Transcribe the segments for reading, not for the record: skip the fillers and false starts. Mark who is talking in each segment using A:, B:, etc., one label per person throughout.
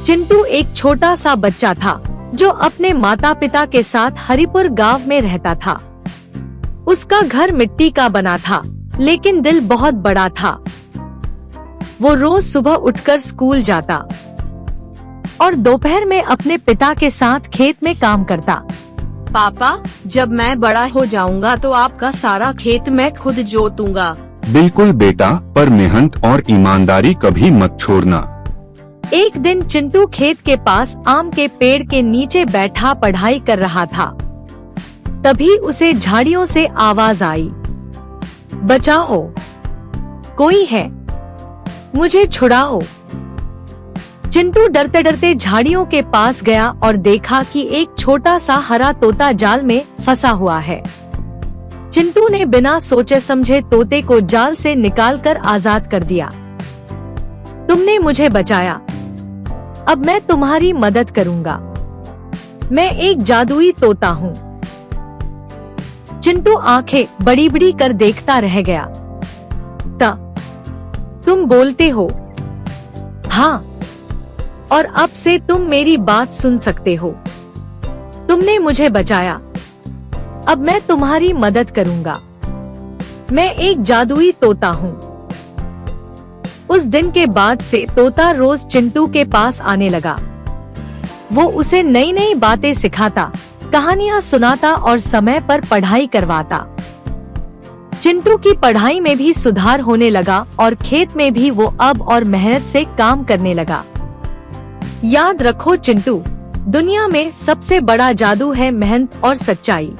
A: चिंटू एक छोटा सा बच्चा था जो अपने माता पिता के साथ हरिपुर गांव में रहता था। उसका घर मिट्टी का बना था, लेकिन दिल बहुत बड़ा था। वो रोज सुबह उठकर स्कूल जाता और दोपहर में अपने पिता के साथ खेत में काम करता।
B: पापा, जब मैं बड़ा हो जाऊंगा तो आपका सारा खेत मैं खुद जोतूंगा।
C: बिल्कुल बेटा, पर मेहनत और ईमानदारी कभी मत छोड़ना।
A: एक दिन चिंटू खेत के पास आम के पेड़ के नीचे बैठा पढ़ाई कर रहा था। तभी उसे झाड़ियों से आवाज आई, बचाओ, कोई है, मुझे छुड़ाओ। चिंटू डरते डरते झाड़ियों के पास गया और देखा कि एक छोटा सा हरा तोता जाल में फंसा हुआ है। चिंटू ने बिना सोचे समझे तोते को जाल से निकालकर आजाद कर दिया। तुमने मुझे बचाया, अब मैं तुम्हारी मदद करूंगा। मैं एक जादुई तोता हूँ। चिंटू आंखें बड़ी बड़ी कर देखता रह गया। तुम बोलते हो? हाँ, और अब से तुम मेरी बात सुन सकते हो। तुमने मुझे बचाया, अब मैं तुम्हारी मदद करूंगा। मैं एक जादुई तोता हूँ। उस दिन के बाद से तोता रोज चिंटू के पास आने लगा। वो उसे नई नई बातें सिखाता, कहानियाँ सुनाता और समय पर पढ़ाई करवाता। चिंटू की पढ़ाई में भी सुधार होने लगा और खेत में भी वो अब और मेहनत से काम करने लगा। याद रखो चिंटू, दुनिया में सबसे बड़ा जादू है मेहनत और सच्चाई।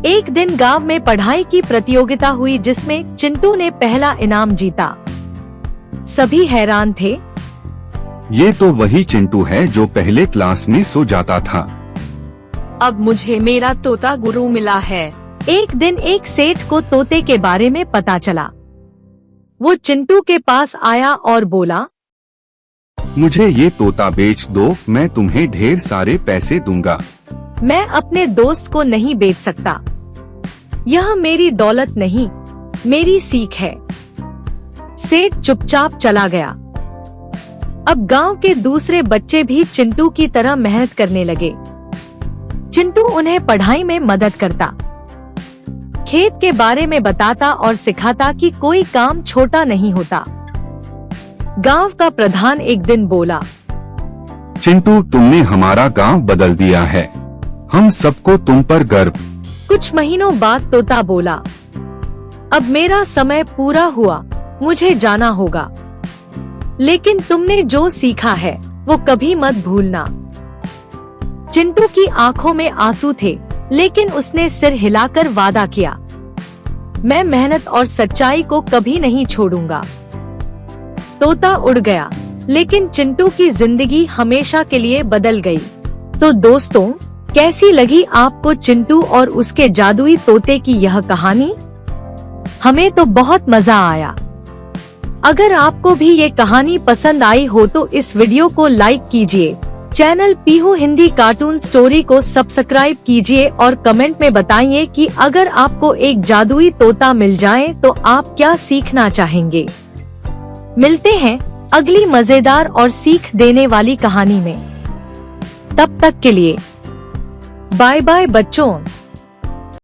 A: एक दिन गांव में पढ़ाई की प्रतियोगिता हुई जिसमें चिंटू ने पहला इनाम जीता। सभी हैरान थे।
C: ये तो वही चिंटू है जो पहले क्लास में सो जाता था।
B: अब मुझे मेरा तोता गुरु मिला है।
A: एक दिन एक सेठ को तोते के बारे में पता चला। वो चिंटू के पास आया और बोला,
C: मुझे ये तोता बेच दो, मैं तुम्हें ढेर सारे पैसे दूंगा।
A: मैं अपने दोस्त को नहीं बेच सकता। यह मेरी दौलत नहीं, मेरी सीख है। सेठ चुपचाप चला गया। अब गांव के दूसरे बच्चे भी चिंटू की तरह मेहनत करने लगे। चिंटू उन्हें पढ़ाई में मदद करता, खेत के बारे में बताता और सिखाता कि कोई काम छोटा नहीं होता। गांव का प्रधान एक दिन बोला,
C: चिंटू, तुमने हमारा गांव बदल दिया है। हम सबको तुम पर गर्व।
A: कुछ महीनों बाद तोता बोला, अब मेरा समय पूरा हुआ, मुझे जाना होगा। लेकिन तुमने जो सीखा है वो कभी मत भूलना। चिंटू की आंखों में आंसू थे, लेकिन उसने सिर हिलाकर वादा किया, मैं मेहनत और सच्चाई को कभी नहीं छोड़ूंगा। तोता उड़ गया, लेकिन चिंटू की जिंदगी हमेशा के लिए बदल गई। तो दोस्तों, कैसी लगी आपको चिंटू और उसके जादुई तोते की यह कहानी? हमें तो बहुत मजा आया। अगर आपको भी ये कहानी पसंद आई हो तो इस वीडियो को लाइक कीजिए, channel Pihu Hindi cartoon story को सब्सक्राइब कीजिए और कमेंट में बताइए कि अगर आपको एक जादुई तोता मिल जाए तो आप क्या सीखना चाहेंगे। मिलते हैं अगली मजेदार और सीख देने वाली कहानी में। तब तक के लिए बाय बाय बच्चों।